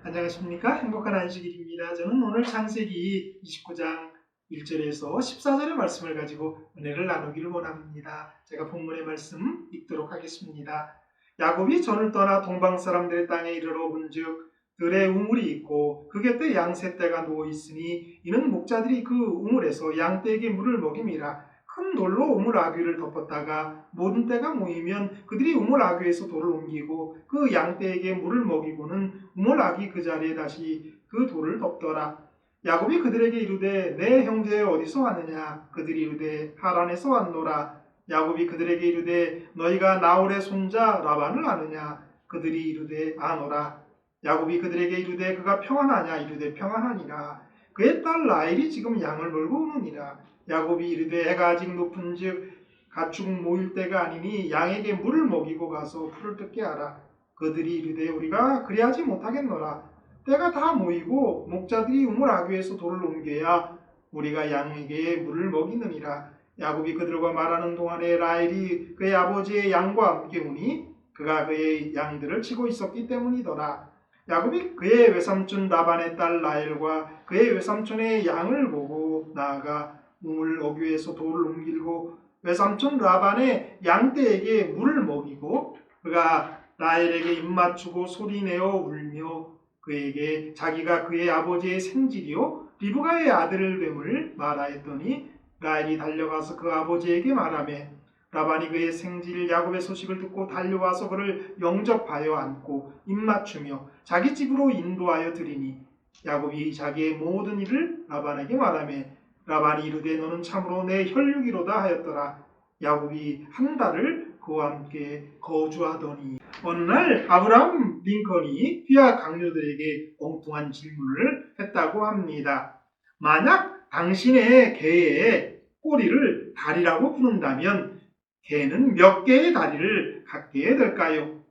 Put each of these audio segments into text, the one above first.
안녕하십니까? 행복한 안식일입니다. 저는 오늘 창세기 29장 1절에서 14절의 말씀을 가지고 은혜를 나누기를 원합니다. 제가 본문의 말씀 읽도록 하겠습니다. 야곱이 전을 떠나 동방 사람들의 땅에 이르러 온즉 들에 우물이 있고 그 곁에 양세 떼가 누워 있으니 이는 목자들이 그 우물에서 양떼에게 물을 먹임이라. 큰 돌로 우물 아귀를 덮었다가 모든 때가 모이면 그들이 우물 아귀에서 돌을 옮기고 그 양떼에게 물을 먹이고는 우물 아귀 그 자리에 다시 그 돌을 덮더라. 야곱이 그들에게 이르되 내 형제 어디서 왔느냐? 그들이 이르되 하란에서 왔노라. 야곱이 그들에게 이르되 너희가 나홀의 손자 라반을 아느냐? 그들이 이르되 아노라. 야곱이 그들에게 이르되 그가 평안하냐? 이르되 평안하니라. 그의 딸 라헬이 지금 양을 몰고 오느니라. 야곱이 이르되 해가 아직 높은즉 가축 모일 때가 아니니 양에게 물을 먹이고 가서 풀을 뜯게 하라. 그들이 이르되 우리가 그리하지 못하겠노라. 때가 다 모이고 목자들이 우물 아귀에서 돌을 옮겨야 우리가 양에게 물을 먹이느니라. 야곱이 그들과 말하는 동안에 라헬이 그의 아버지의 양과 함께 오니 그가 그의 양들을 치고 있었기 때문이더라. 야곱이 그의 외삼촌 라반의 딸 라헬과 그의 외삼촌의 양을 보고 나아가 우물 어귀에서 돌을 옮기고 외삼촌 라반의 양떼에게 물을 먹이고 그가 라헬에게 입맞추고 소리내어 울며 그에게 자기가 그의 아버지의 생질이요 리브가의 아들을 됨을 말하였더니 라헬이 달려가서 그 아버지에게 말하매 라반이 그의 생질 야곱의 소식을 듣고 달려와서 그를 영접하여 안고 입맞추며 자기 집으로 인도하여 드리니 야곱이 자기의 모든 일을 라반에게 말하매 라반이 이르되 너는 참으로 내 혈육이로다 하였더라. 야곱이 한 달을 그와 함께 거주하더니 어느 날 아브라함 링컨이 휘하 강요들에게 엉뚱한 질문을 했다고 합니다. 만약 당신의 개의 꼬리를 다리라고 부른다면 개는 몇 개의 다리를 갖게 될까요?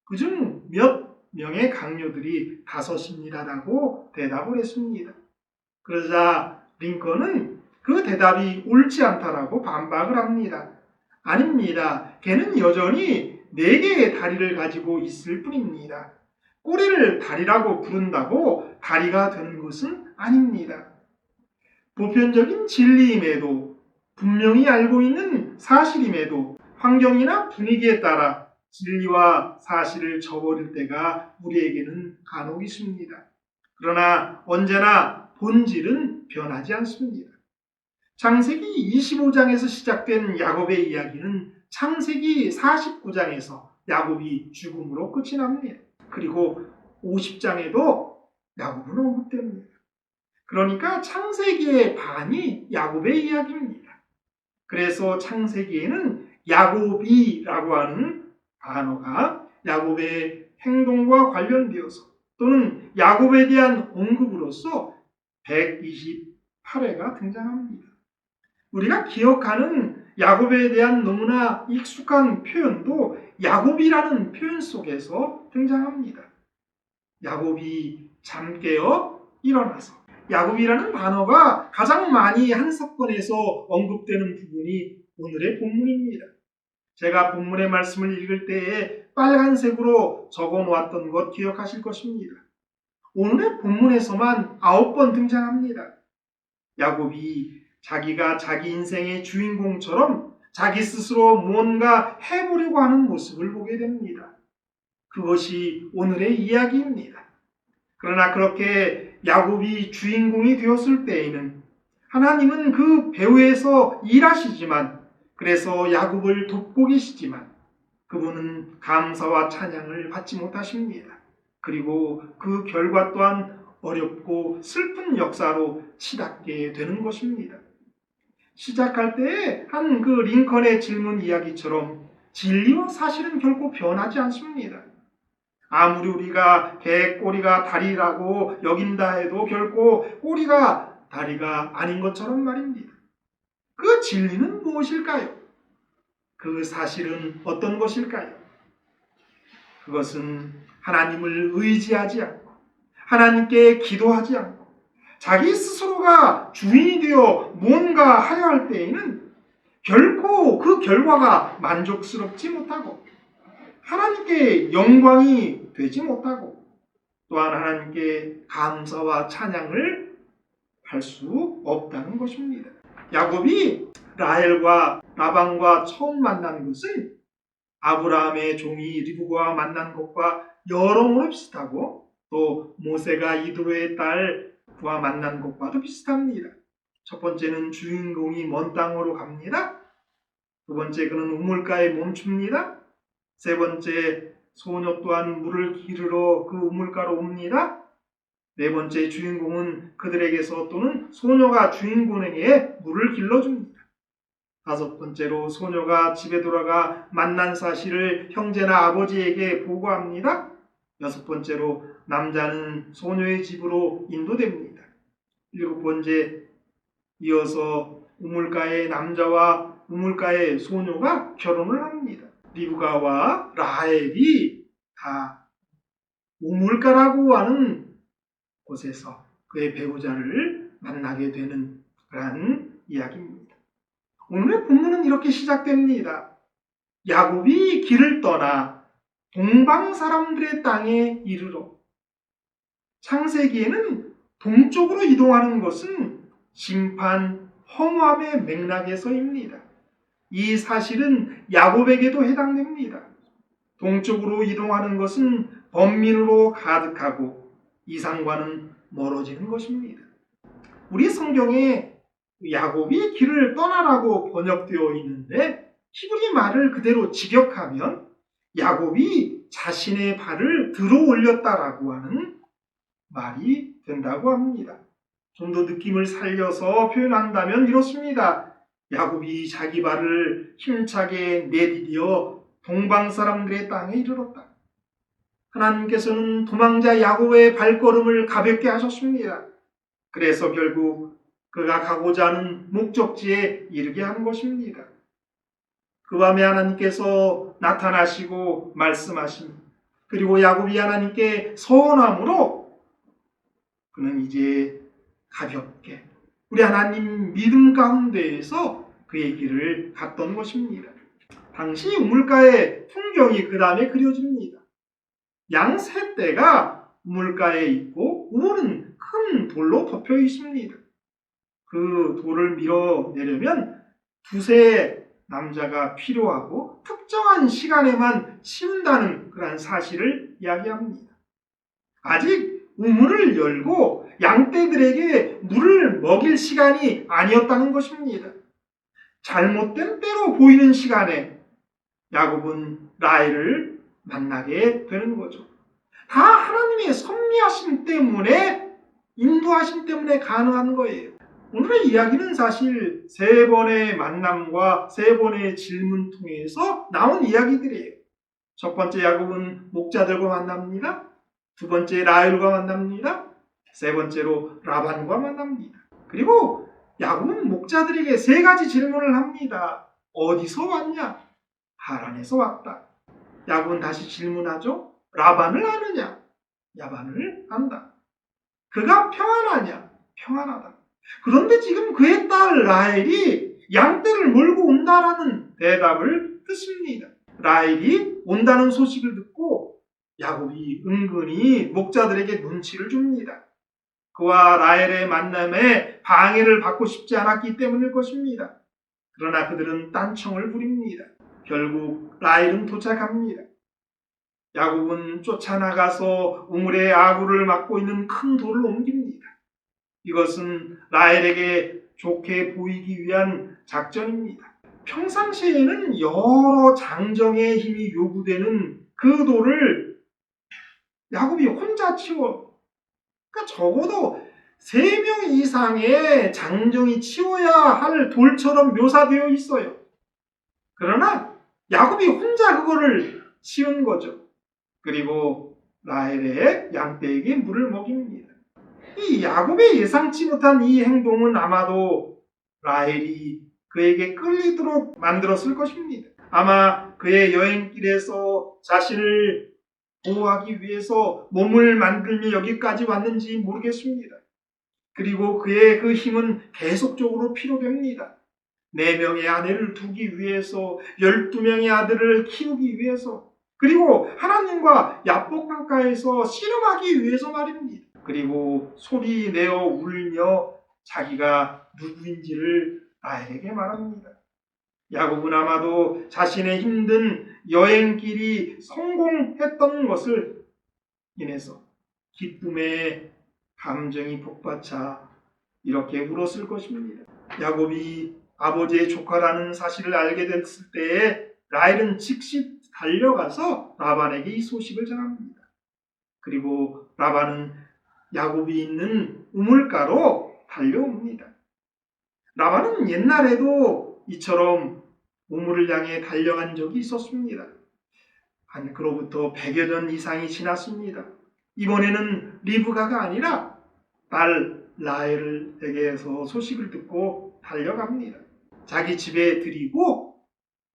그중 몇 명의 강요들이 5입니다라고 대답을 했습니다. 그러자 링컨은 그 대답이 옳지 않다라고 반박을 합니다. 아닙니다. 개는 여전히 4개의 다리를 가지고 있을 뿐입니다. 꼬리를 다리라고 부른다고 다리가 되는 것은 아닙니다. 보편적인 진리임에도 분명히 알고 있는 사실임에도 환경이나 분위기에 따라 진리와 사실을 저버릴 때가 우리에게는 간혹 있습니다. 그러나 언제나 본질은 변하지 않습니다. 창세기 25장에서 시작된 야곱의 이야기는 창세기 49장에서 야곱이 죽음으로 끝이 납니다. 그리고 50장에도 야곱은 언급됩니다. 그러니까 창세기의 반이 야곱의 이야기입니다. 그래서 창세기에는 야곱이라고 하는 단어가 야곱의 행동과 관련되어서 또는 야곱에 대한 언급으로서 128회가 등장합니다. 우리가 기억하는 야곱에 대한 너무나 익숙한 표현도 야곱이라는 표현 속에서 등장합니다. 야곱이 잠 깨어 일어나서 야곱이라는 단어가 가장 많이 한 사건에서 언급되는 부분이 오늘의 본문입니다. 제가 본문의 말씀을 읽을 때에 빨간색으로 적어놓았던 것 기억하실 것입니다. 오늘의 본문에서만 9번 등장합니다. 야곱이 자기가 자기 인생의 주인공처럼 자기 스스로 뭔가 해보려고 하는 모습을 보게 됩니다. 그것이 오늘의 이야기입니다. 그러나 그렇게 야곱이 주인공이 되었을 때에는 하나님은 그 배후에서 일하시지만 그래서 야곱을 돕고 계시지만 그분은 감사와 찬양을 받지 못하십니다. 그리고 그 결과 또한 어렵고 슬픈 역사로 치닫게 되는 것입니다. 시작할 때에 한 그 링컨의 질문 이야기처럼 진리와 사실은 결코 변하지 않습니다. 아무리 우리가 개 꼬리가 다리라고 여긴다 해도 결코 꼬리가 다리가 아닌 것처럼 말입니다. 그 진리는 무엇일까요? 그 사실은 어떤 것일까요? 그것은 하나님을 의지하지 않고 하나님께 기도하지 않고 자기 스스로가 주인이 되어 무언가 하려 할 때에는 결코 그 결과가 만족스럽지 못하고 하나님께 영광이 되지 못하고 또한 하나님께 감사와 찬양을 할 수 없다는 것입니다. 야곱이 라헬과 라반과 처음 만난 것은 아브라함의 종이 리브가와 만난 것과 여러모로 비슷하고 또 모세가 이드로의 딸과 만난 것과도 비슷합니다. 첫 번째는 주인공이 먼 땅으로 갑니다. 두 번째, 그는 우물가에 멈춥니다. 세 번째, 소녀 또한 물을 기르러 그 우물가로 옵니다. 네 번째, 주인공은 그들에게서 또는 소녀가 주인공에게 물을 길러줍니다. 다섯 번째로, 소녀가 집에 돌아가 만난 사실을 형제나 아버지에게 보고합니다. 여섯 번째로, 남자는 소녀의 집으로 인도됩니다. 일곱 번째, 이어서 우물가의 남자와 우물가의 소녀가 결혼을 합니다. 리브가와 라헬이 다 우물가라고 하는 곳에서 그의 배우자를 만나게 되는 그런 이야기입니다. 오늘의 본문은 이렇게 시작됩니다. 야곱이 길을 떠나 동방 사람들의 땅에 이르러. 창세기에는 동쪽으로 이동하는 것은 심판, 허무함의 맥락에서입니다. 이 사실은 야곱에게도 해당됩니다. 동쪽으로 이동하는 것은 번민으로 가득하고 이상과는 멀어지는 것입니다. 우리 성경에 야곱이 길을 떠나라고 번역되어 있는데 히브리 말을 그대로 직역하면 야곱이 자신의 발을 들어 올렸다라고 하는 말이 된다고 합니다. 좀 더 느낌을 살려서 표현한다면 이렇습니다. 야곱이 자기 발을 힘차게 내디디어 동방 사람들의 땅에 이르렀다. 하나님께서는 도망자 야곱의 발걸음을 가볍게 하셨습니다. 그래서 결국 그가 가고자 하는 목적지에 이르게 한 것입니다. 그 밤에 하나님께서 나타나시고 말씀하십니다. 그리고 야곱이 하나님께 서원함으로 그는 이제 가볍게 우리 하나님 믿음 가운데에서 그의 길을 갔던 것입니다. 당시 우물가의 풍경이 그 다음에 그려집니다. 양 세 떼가 우물가에 있고 우물은 큰 돌로 덮여 있습니다. 그 돌을 밀어내려면 두세 남자가 필요하고 특정한 시간에만 치운다는 그런 사실을 이야기합니다. 아직 우물을 열고 양떼들에게 물을 먹일 시간이 아니었다는 것입니다. 잘못된 때로 보이는 시간에 야곱은 라헬을 만나게 되는 거죠. 다 하나님의 섭리하심 때문에, 인도하심 때문에 가능한 거예요. 오늘의 이야기는 사실 세 번의 만남과 세 번의 질문 통해서 나온 이야기들이에요. 첫 번째, 야곱은 목자들과 만납니다. 두 번째, 라헬과 만납니다. 세 번째로 라반과 만납니다. 그리고 야곱은 목자들에게 세 가지 질문을 합니다. 어디서 왔냐? 하란에서 왔다. 야곱은 다시 질문하죠. 라반을 아느냐? 라반을 안다. 그가 평안하냐? 평안하다. 그런데 지금 그의 딸 라헬이 양떼를 몰고 온다라는 대답을 듣습니다. 라헬이 온다는 소식을 듣고 야곱이 은근히 목자들에게 눈치를 줍니다. 그와 라헬의 만남에 방해를 받고 싶지 않았기 때문일 것입니다. 그러나 그들은 딴청을 부립니다. 결국 라헬은 도착합니다. 야곱은 쫓아나가서 우물의 아구를 막고 있는 큰 돌을 옮깁니다. 이것은 라헬에게 좋게 보이기 위한 작전입니다. 평상시에는 여러 장정의 힘이 요구되는 그 돌을 야곱이 혼자 치워. 그러니까 적어도 3명 이상의 장정이 치워야 할 돌처럼 묘사되어 있어요. 그러나 야곱이 혼자 그거를 치운 거죠. 그리고 라헬의 양떼에게 물을 먹입니다. 이 야곱의 예상치 못한 이 행동은 아마도 라헬이 그에게 끌리도록 만들었을 것입니다. 아마 그의 여행길에서 자신을 보호하기 위해서 몸을 만들며 여기까지 왔는지 모르겠습니다. 그리고 그의 그 힘은 계속적으로 필요됩니다. 4명의 아내를 두기 위해서, 12명의 아들을 키우기 위해서, 그리고 하나님과 야복 강가에서 씨름하기 위해서 말입니다. 그리고 소리 내어 울며 자기가 누구인지를 라헬에게 말합니다. 야곱은 아마도 자신의 힘든 여행길이 성공했던 것을 인해서 기쁨의 감정이 복받쳐 이렇게 울었을 것입니다. 야곱이 아버지의 조카라는 사실을 알게 됐을 때에 라헬은 즉시 달려가서 라반에게 이 소식을 전합니다. 그리고 라반은 야곱이 있는 우물가로 달려옵니다. 라반은 옛날에도 이처럼 우물을 향해 달려간 적이 있었습니다. 한 그로부터 100여 년 이상이 지났습니다. 이번에는 리브가가 아니라 딸 라헬에게서 소식을 듣고 달려갑니다. 자기 집에 들이고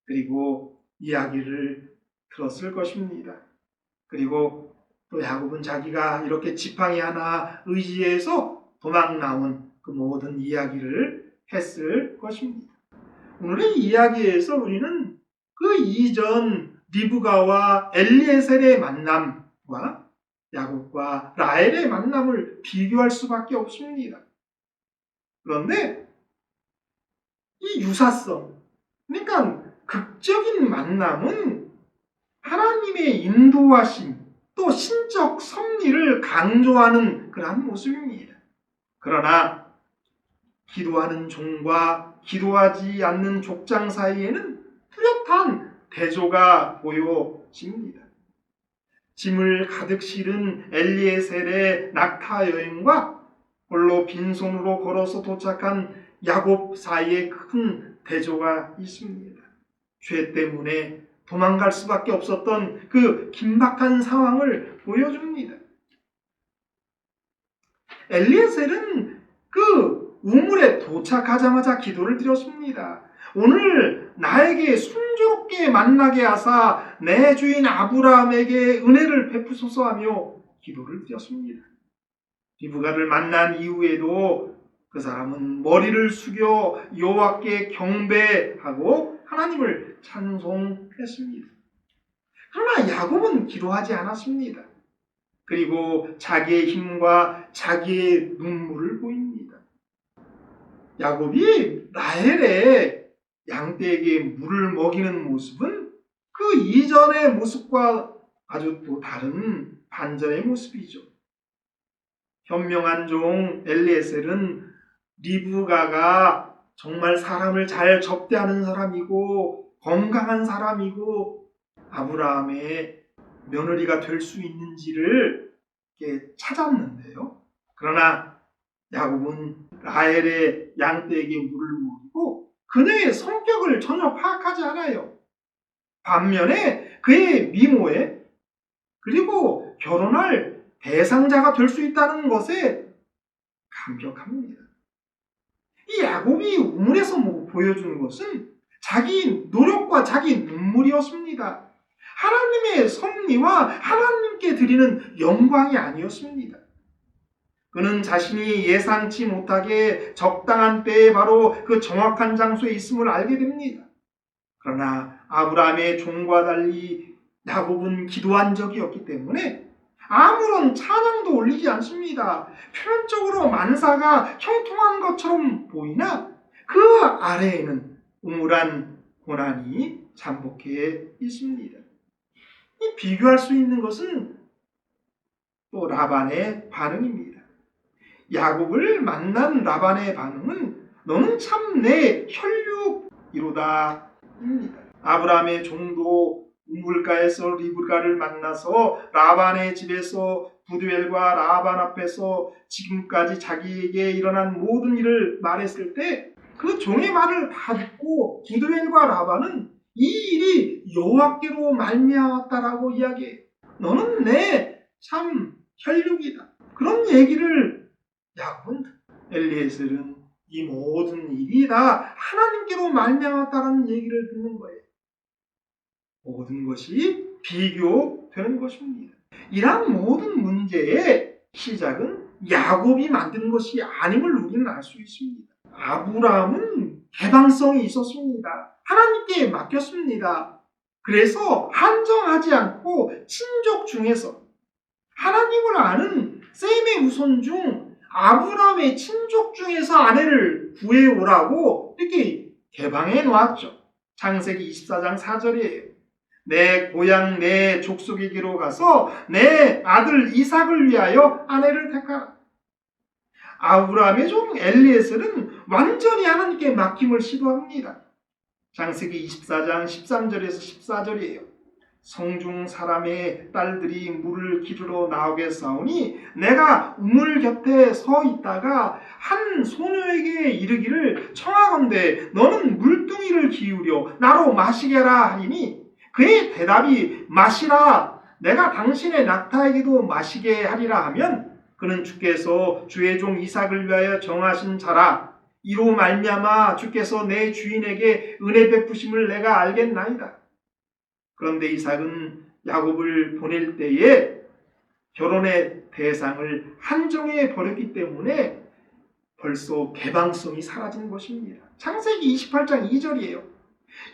그리고 이야기를 들었을 것입니다. 그리고 또 야곱은 자기가 이렇게 지팡이 하나 의지해서 도망 나온 그 모든 이야기를 했을 것입니다. 오늘의 이야기에서 우리는 그 이전 리브가와 엘리에셀의 만남과 야곱과 라헬의 만남을 비교할 수밖에 없습니다. 그런데 이 유사성, 그러니까 극적인 만남은 하나님의 인도하심, 또 신적 섭리를 강조하는 그러한 모습입니다. 그러나 기도하는 종과 기도하지 않는 족장 사이에는 뚜렷한 대조가 보여집니다. 짐을 가득 실은 엘리에셀의 낙타 여행과 홀로 빈손으로 걸어서 도착한 야곱 사이에 큰 대조가 있습니다. 죄 때문에 도망갈 수밖에 없었던 그 긴박한 상황을 보여줍니다. 엘리에셀은 그 우물에 도착하자마자 기도를 드렸습니다. 오늘 나에게 순조롭게 만나게 하사 내 주인 아브라함에게 은혜를 베푸소서 하며 기도를 드렸습니다. 리브가를 만난 이후에도 그 사람은 머리를 숙여 여호와께 경배하고 하나님을 찬송했습니다. 그러나 야곱은 기도하지 않았습니다. 그리고 자기의 힘과 자기의 눈물을 보입니다. 야곱이 라헬의 양떼에게 물을 먹이는 모습은 그 이전의 모습과 아주 또 다른 반전의 모습이죠. 현명한 종 엘리에셀은 리브가가 정말 사람을 잘 접대하는 사람이고 건강한 사람이고 아브라함의 며느리가 될 수 있는지를 찾았는데요. 그러나 야곱은 라헬의 양떼에게 물을 먹이고 그녀의 성격을 전혀 파악하지 않아요. 반면에 그의 미모에 그리고 결혼할 대상자가 될 수 있다는 것에 감격합니다. 이 야곱이 우물에서 보여주는 것은 자기 노력과 자기 눈물이었습니다. 하나님의 섭리와 하나님께 드리는 영광이 아니었습니다. 그는 자신이 예상치 못하게 적당한 때에 바로 그 정확한 장소에 있음을 알게 됩니다. 그러나 아브라함의 종과 달리 야곱은 기도한 적이 없기 때문에 아무런 찬양도 올리지 않습니다. 표면적으로 만사가 형통한 것처럼 보이나 그 아래에는 우물한 고난이 잠복해 있습니다. 이 비교할 수 있는 것은 또 라반의 반응입니다. 야곱을 만난 라반의 반응은 너는 참 내 혈육이로다 입니다. 아브라함의 종도 우물가에서 리브가를 만나서 라반의 집에서 부두엘과 라반 앞에서 지금까지 자기에게 일어난 모든 일을 말했을 때 그 종의 말을 다 듣고 부두엘과 라반은 이 일이 여호와께로 말미암았다라고 이야기해. 너는 내 참 혈육이다. 그런 얘기를 야곱은 엘리에셀은 이 모든 일이 다 하나님께로 말미암았다라는 얘기를 듣는 거예요. 모든 것이 비교되는 것입니다. 이러한 모든 문제의 시작은 야곱이 만든 것이 아님을 우리는 알 수 있습니다. 아브라함은 개방성이 있었습니다. 하나님께 맡겼습니다. 그래서 한정하지 않고 친족 중에서 하나님을 아는 셈의 후손 중 아브라함의 친족 중에서 아내를 구해오라고 이렇게 개방해 놓았죠. 창세기 24장 4절이에요. 내 고향 내 족속에게로 가서 내 아들 이삭을 위하여 아내를 택하라. 아브라함의 종 엘리에셀은 완전히 하나님께 맡김을 시도합니다. 창세기 24장 13절에서 14절이에요. 성중 사람의 딸들이 물을 기르러 나오겠사오니 내가 우물 곁에 서 있다가 한 소녀에게 이르기를 청하건대 너는 물뚱이를 기울여 나로 마시게 하라 하리니 그의 대답이 마시라 내가 당신의 낙타에게도 마시게 하리라 하면 그는 주께서 주의 종 이삭을 위하여 정하신 자라 이로 말미암아 주께서 내 주인에게 은혜 베푸심을 내가 알겠나이다. 그런데 이삭은 야곱을 보낼 때에 결혼의 대상을 한정해 버렸기 때문에 벌써 개방성이 사라진 것입니다. 창세기 28장 2절이에요.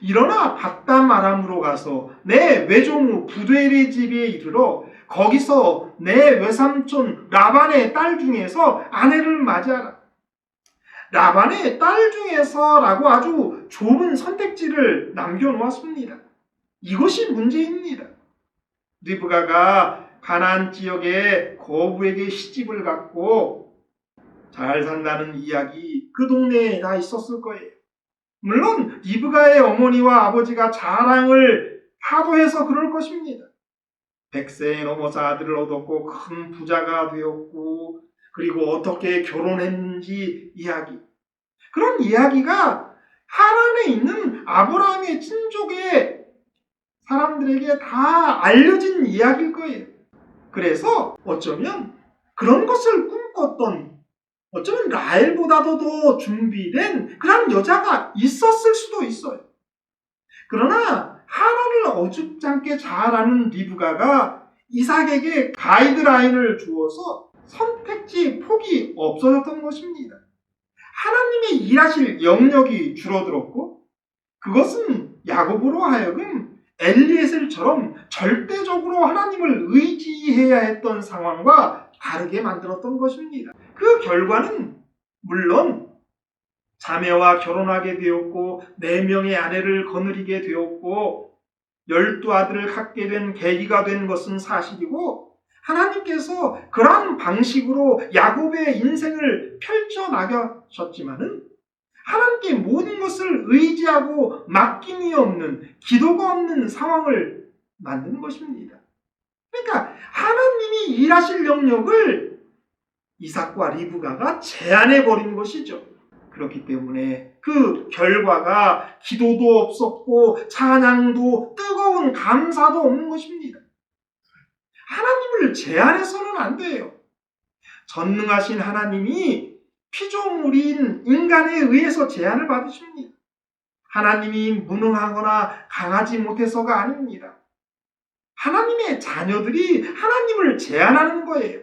일어나 밧담 아람으로 가서 내 외조무 부두엘의 집에 이르러 거기서 내 외삼촌 라반의 딸 중에서 아내를 맞이하라. 라반의 딸 중에서라고 아주 좁은 선택지를 남겨놓았습니다. 이것이 문제입니다. 리브가가 가나안 지역의 거부에게 시집을 갔고 잘 산다는 이야기 그 동네에 다 있었을 거예요. 물론 리브가의 어머니와 아버지가 자랑을 하도 해서 그럴 것입니다. 100세에 넘어서 아들을 얻었고 큰 부자가 되었고 그리고 어떻게 결혼했는지 이야기. 그런 이야기가 하란에 있는 아브라함의 친족의 사람들에게 다 알려진 이야기일 거예요. 그래서 어쩌면 그런 것을 꿈꿨던 어쩌면 라헬보다도 더 준비된 그런 여자가 있었을 수도 있어요. 그러나 하란을 어줍잖게 잘 아는 리브가가 이삭에게 가이드라인을 주어서 선택지 폭이 없어졌던 것입니다. 하나님의 일하실 영역이 줄어들었고 그것은 야곱으로 하여금 엘리에셀처럼 절대적으로 하나님을 의지해야 했던 상황과 다르게 만들었던 것입니다. 그 결과는 물론 자매와 결혼하게 되었고 4명의 아내를 거느리게 되었고 12아들을 갖게 된 계기가 된 것은 사실이고 하나님께서 그러한 방식으로 야곱의 인생을 펼쳐나가셨지만은 하나님께 모든 것을 의지하고 맡김이 없는 기도가 없는 상황을 만든 것입니다. 그러니까 하나님이 일하실 영역을 이삭과 리브가가 제한해버린 것이죠. 그렇기 때문에 그 결과가 기도도 없었고 찬양도 뜨거운 감사도 없는 것입니다. 하나님을 제한해서는 안 돼요. 전능하신 하나님이 피조물인 인간에 의해서 제한을 받으십니다. 하나님이 무능하거나 강하지 못해서가 아닙니다. 하나님의 자녀들이 하나님을 제한하는 거예요.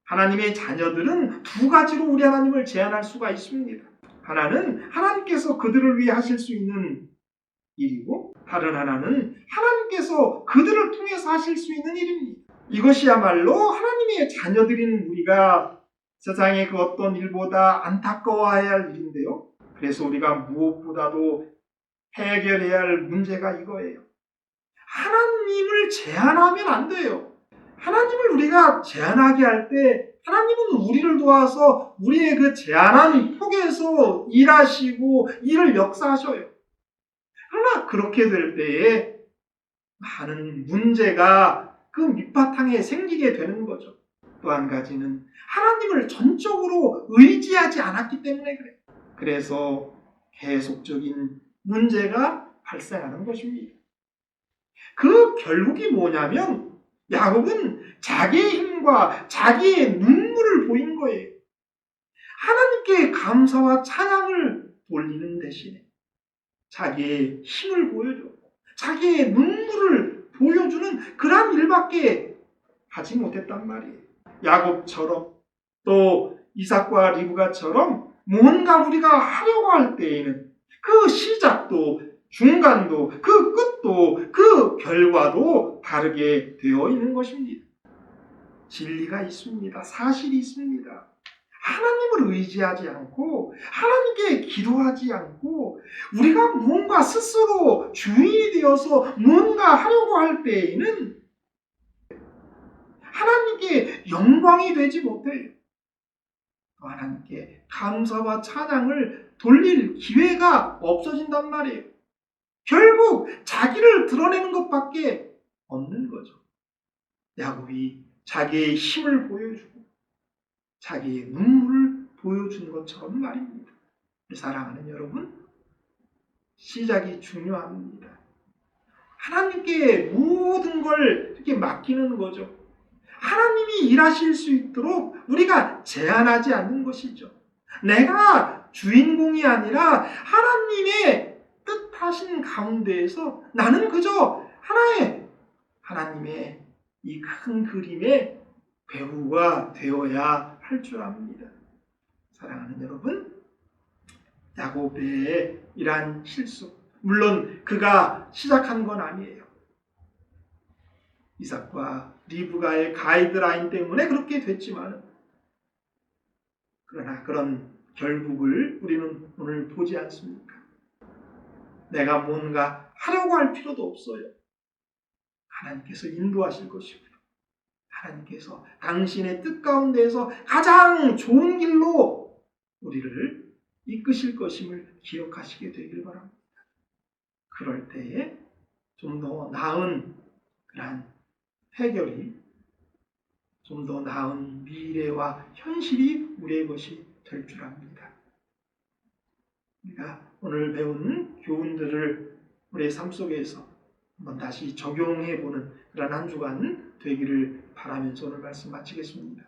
하나님의 자녀들은 2가지로 우리 하나님을 제한할 수가 있습니다. 하나는 하나님께서 그들을 위해 하실 수 있는 일이고 다른 하나는 하나님께서 그들을 통해서 하실 수 있는 일입니다. 이것이야말로 하나님의 자녀들인 우리가 세상의 그 어떤 일보다 안타까워해야 할 일인데요. 그래서 우리가 무엇보다도 해결해야 할 문제가 이거예요. 하나님을 제한하면 안 돼요. 하나님을 우리가 제한하게 할 때 하나님은 우리를 도와서 우리의 그 제한한 폭에서 일하시고 일을 역사하셔요. 그러나 그렇게 될 때에 많은 문제가 그 밑바탕에 생기게 되는 거죠. 또 한 가지는 하나님을 전적으로 의지하지 않았기 때문에 그래요. 그래서 계속적인 문제가 발생하는 것입니다. 그 결국이 뭐냐면 야곱은 자기의 힘과 자기의 눈물을 보인 거예요. 하나님께 감사와 찬양을 돌리는 대신에 자기의 힘을 보여줬고 자기의 눈물을 보여주는 그런 일밖에 하지 못했단 말이에요. 야곱처럼 또 이삭과 리브가처럼 뭔가 우리가 하려고 할 때에는 그 시작도 중간도, 그 끝도, 그 결과도 다르게 되어 있는 것입니다. 진리가 있습니다. 사실이 있습니다. 하나님을 의지하지 않고 하나님께 기도하지 않고 우리가 무언가 스스로 주인이 되어서 무언가 하려고 할 때에는 하나님께 영광이 되지 못해요. 하나님께 감사와 찬양을 돌릴 기회가 없어진단 말이에요. 결국 자기를 드러내는 것밖에 없는 거죠. 야곱이 자기의 힘을 보여주고 자기의 눈물을 보여준 것처럼 말입니다. 사랑하는 여러분, 시작이 중요합니다. 하나님께 모든 걸 이렇게 맡기는 거죠. 하나님이 일하실 수 있도록 우리가 제한하지 않는 것이죠. 내가 주인공이 아니라 하나님의 뜻하신 가운데에서 나는 그저 하나님의 이 큰 그림의 배우가 되어야 할 줄 압니다. 사랑하는 여러분, 야곱의 이러한 실수, 물론 그가 시작한 건 아니에요. 이삭과 리브가의 가이드라인 때문에 그렇게 됐지만, 그러나 그런 결국을 우리는 오늘 보지 않습니까? 내가 뭔가 하려고 할 필요도 없어요. 하나님께서 인도하실 것이고요. 하나님께서 당신의 뜻 가운데에서 가장 좋은 길로 우리를 이끄실 것임을 기억하시게 되길 바랍니다. 그럴 때에 좀 더 나은 그러한 해결이, 좀 더 나은 미래와 현실이 우리의 것이 될 줄 압니다. 우리가 오늘 배운 교훈들을 우리의 삶 속에서 한번 다시 적용해보는 그런 한 주간 되기를 바라면서 오늘 말씀 마치겠습니다.